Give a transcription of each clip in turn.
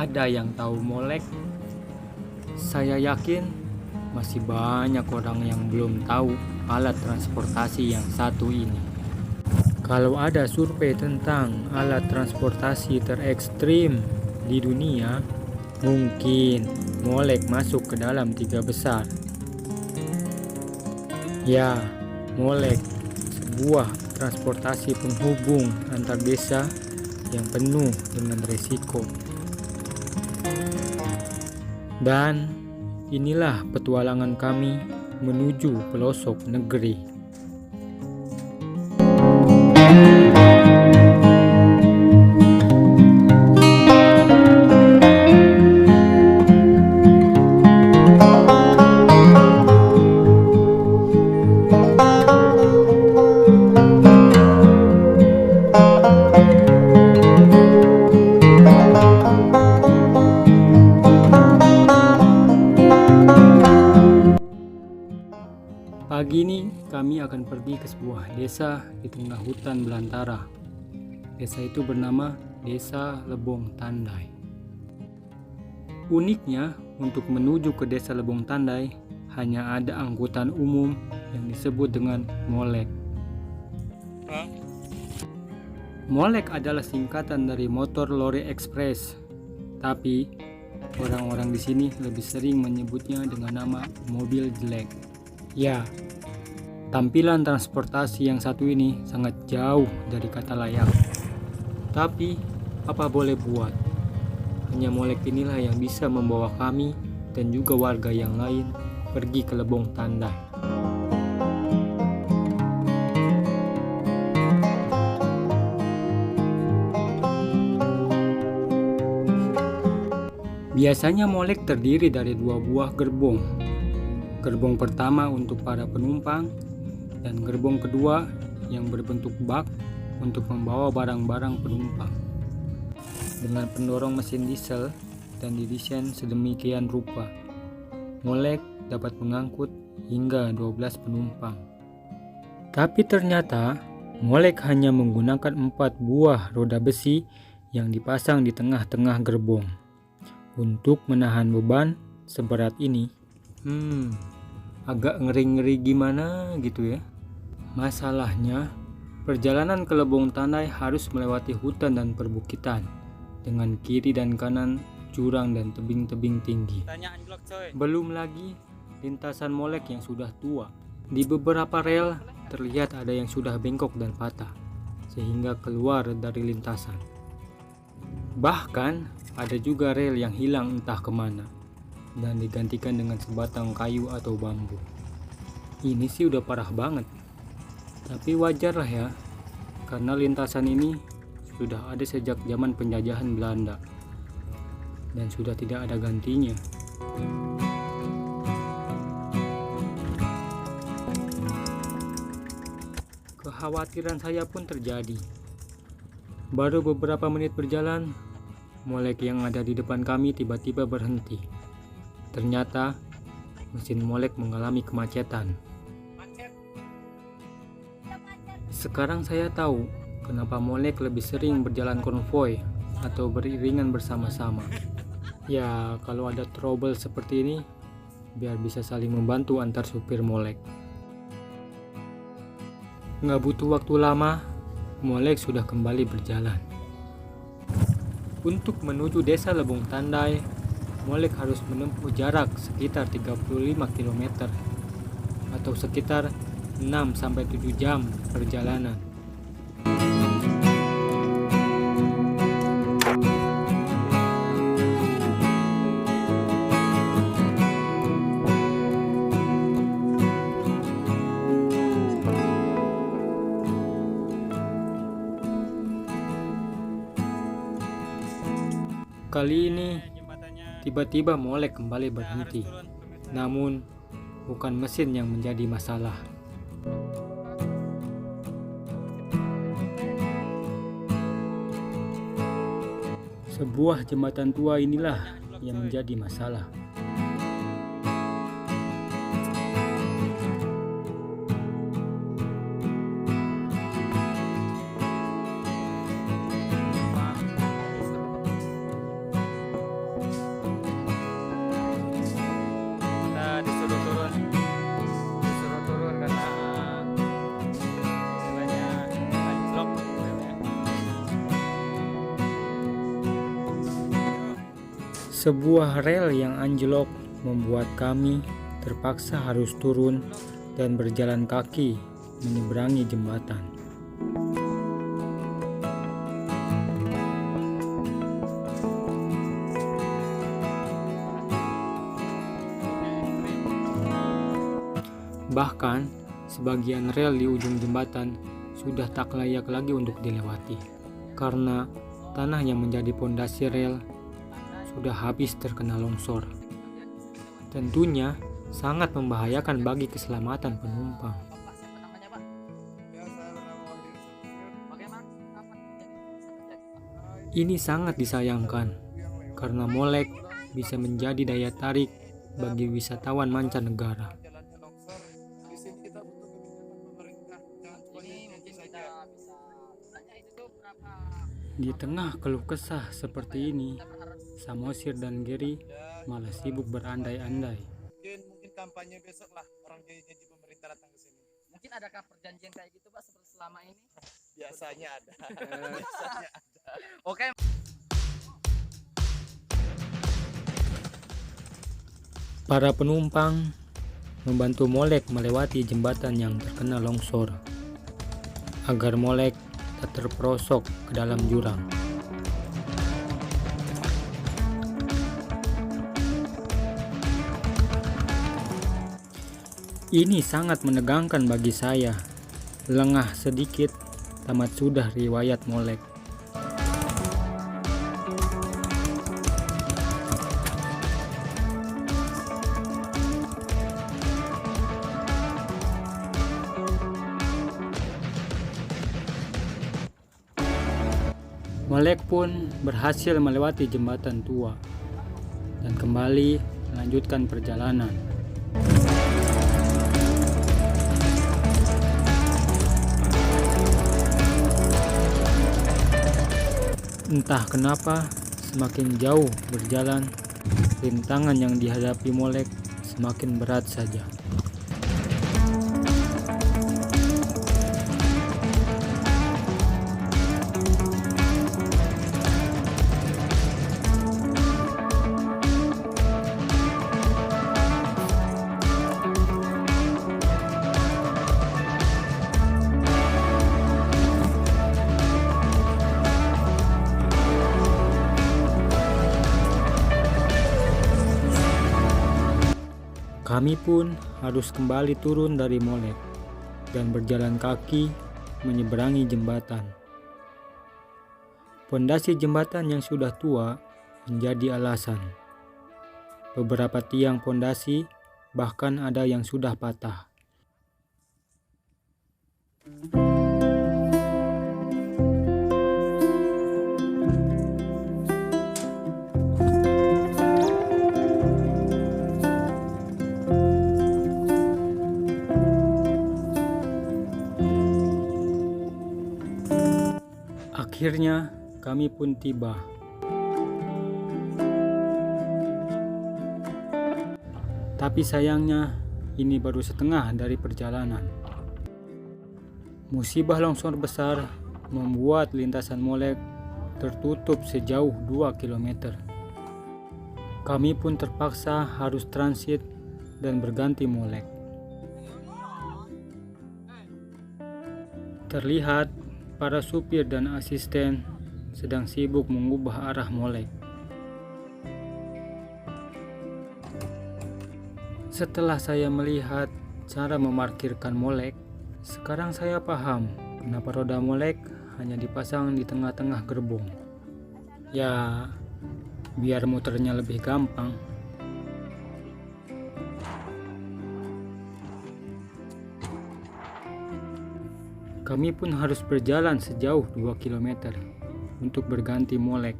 ada yang tahu Molek? Saya yakin masih banyak orang yang belum tahu alat transportasi yang satu ini. Kalau ada survei tentang alat transportasi terekstrim di dunia, mungkin Molek masuk ke dalam 3 besar. Ya, Molek, sebuah transportasi penghubung antar desa yang penuh dengan resiko. Dan inilah petualangan kami menuju pelosok negeri. Pagi ini kami akan pergi ke sebuah desa di tengah hutan belantara. Desa itu bernama Desa Lebong Tandai. Uniknya, untuk menuju ke Desa Lebong Tandai hanya ada angkutan umum yang disebut dengan Molek. Molek adalah singkatan dari Motor Lore Express, tapi orang-orang di sini lebih sering menyebutnya dengan nama mobil jelek. Ya, tampilan transportasi yang satu ini sangat jauh dari kata layak. Tapi, apa boleh buat? Hanya Molek inilah yang bisa membawa kami dan juga warga yang lain pergi ke Lebong Tandai. Biasanya Molek terdiri dari 2 buah gerbong. Gerbong pertama untuk para penumpang dan gerbong kedua yang berbentuk bak untuk membawa barang-barang penumpang. Dengan pendorong mesin diesel dan didesain sedemikian rupa, Molek dapat mengangkut hingga 12 penumpang. Tapi ternyata Molek hanya menggunakan 4 buah roda besi yang dipasang di tengah-tengah gerbong untuk menahan beban seberat ini. Agak ngeri-ngeri gimana gitu ya. Masalahnya, perjalanan ke Lebong Tandai harus melewati hutan dan perbukitan dengan kiri dan kanan jurang dan tebing-tebing tinggi. Belum lagi lintasan Molek yang sudah tua. Di beberapa rel terlihat ada yang sudah bengkok dan patah sehingga keluar dari lintasan. Bahkan ada juga rel yang hilang entah kemana dan digantikan dengan sebatang kayu atau bambu. Ini sih udah parah banget. Tapi wajar lah ya, karena lintasan ini sudah ada sejak zaman penjajahan Belanda dan sudah tidak ada gantinya. Kekhawatiran saya pun terjadi. Baru beberapa menit berjalan, Molek yang ada di depan kami tiba-tiba berhenti. Ternyata mesin Molek mengalami kemacetan. Sekarang saya tahu kenapa Molek lebih sering berjalan konvoi atau beriringan bersama-sama. Ya, kalau ada trouble seperti ini, biar bisa saling membantu antar supir Molek. Nggak butuh waktu lama, Molek sudah kembali berjalan. Untuk menuju Desa Lebong Tandai, Molek harus menempuh jarak sekitar 35 km atau sekitar 6-7 jam perjalanan. Kali ini tiba-tiba Molek kembali berhenti. Namun bukan mesin yang menjadi masalah. Sebuah jembatan tua inilah yang menjadi masalah. Sebuah rel yang anjlok membuat kami terpaksa harus turun dan berjalan kaki menyeberangi jembatan. Bahkan, sebagian rel di ujung jembatan sudah tak layak lagi untuk dilewati, karena tanah yang menjadi pondasi rel sudah habis terkena longsor. Tentunya sangat membahayakan bagi keselamatan penumpang. Ini sangat disayangkan, karena Molek bisa menjadi daya tarik bagi wisatawan mancanegara. Di tengah keluh kesah seperti ini, Samosir dan Gary malah sibuk berandai-andai. Mungkin kampanye besok lah, orang janji pemerintah datang ke sini. Mungkin adakah perjanjian kayak gitu Pak seperti selama ini? Biasanya ada. Oke. Para penumpang membantu Molek melewati jembatan yang terkena longsor, agar Molek tak terperosok ke dalam jurang. Ini sangat menegangkan bagi saya. Lengah sedikit, tamat sudah riwayat Molek. Molek pun berhasil melewati jembatan tua dan kembali melanjutkan perjalanan. Entah kenapa, semakin jauh berjalan, rintangan yang dihadapi Molek semakin berat saja. Kami pun harus kembali turun dari Molek dan berjalan kaki menyeberangi jembatan. Pondasi jembatan yang sudah tua menjadi alasan. Beberapa tiang pondasi bahkan ada yang sudah patah. Akhirnya kami pun tiba. Tapi sayangnya ini baru setengah dari perjalanan. Musibah longsor besar membuat lintasan Molek tertutup sejauh 2 km. Kami pun terpaksa harus transit dan berganti Molek. Terlihat para supir dan asisten sedang sibuk mengubah arah Molek. Setelah saya melihat cara memarkirkan Molek, sekarang saya paham kenapa roda Molek hanya dipasang di tengah-tengah gerbong. Ya, biar muternya lebih gampang. Kami pun harus berjalan sejauh 2 km untuk berganti Molek.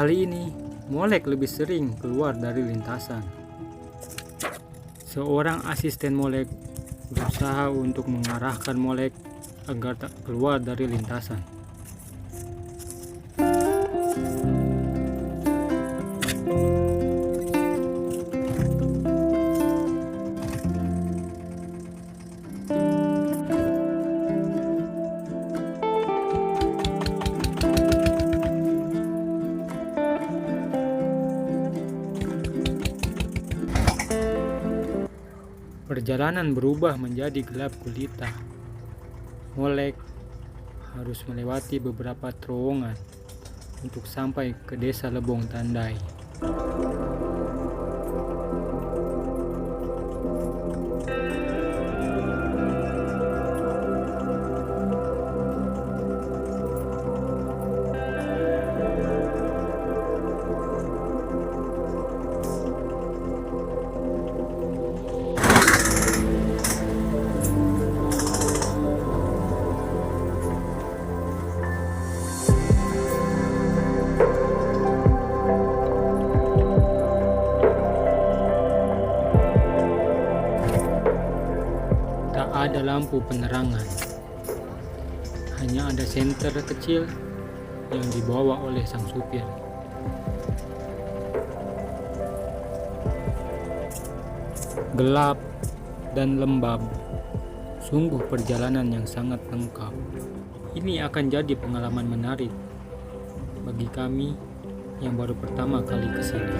Kali ini, Molek lebih sering keluar dari lintasan. Seorang asisten Molek berusaha untuk mengarahkan Molek agar tak keluar dari lintasan. Perjalanan berubah menjadi gelap gulita. Molek harus melewati beberapa terowongan untuk sampai ke desa Lebong Tandai. Tak ada lampu penerangan, hanya ada senter kecil yang dibawa oleh sang supir. Gelap dan lembab, sungguh perjalanan yang sangat lengkap. Ini akan jadi pengalaman menarik bagi kami yang baru pertama kali ke sini.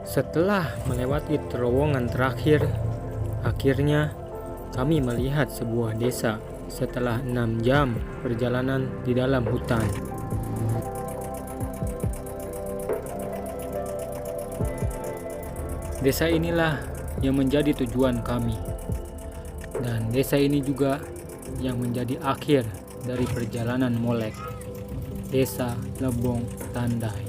Setelah melewati terowongan terakhir, akhirnya kami melihat sebuah desa setelah 6 jam perjalanan di dalam hutan. Desa inilah yang menjadi tujuan kami, dan desa ini juga yang menjadi akhir dari perjalanan Molek, Desa Lebong Tandai.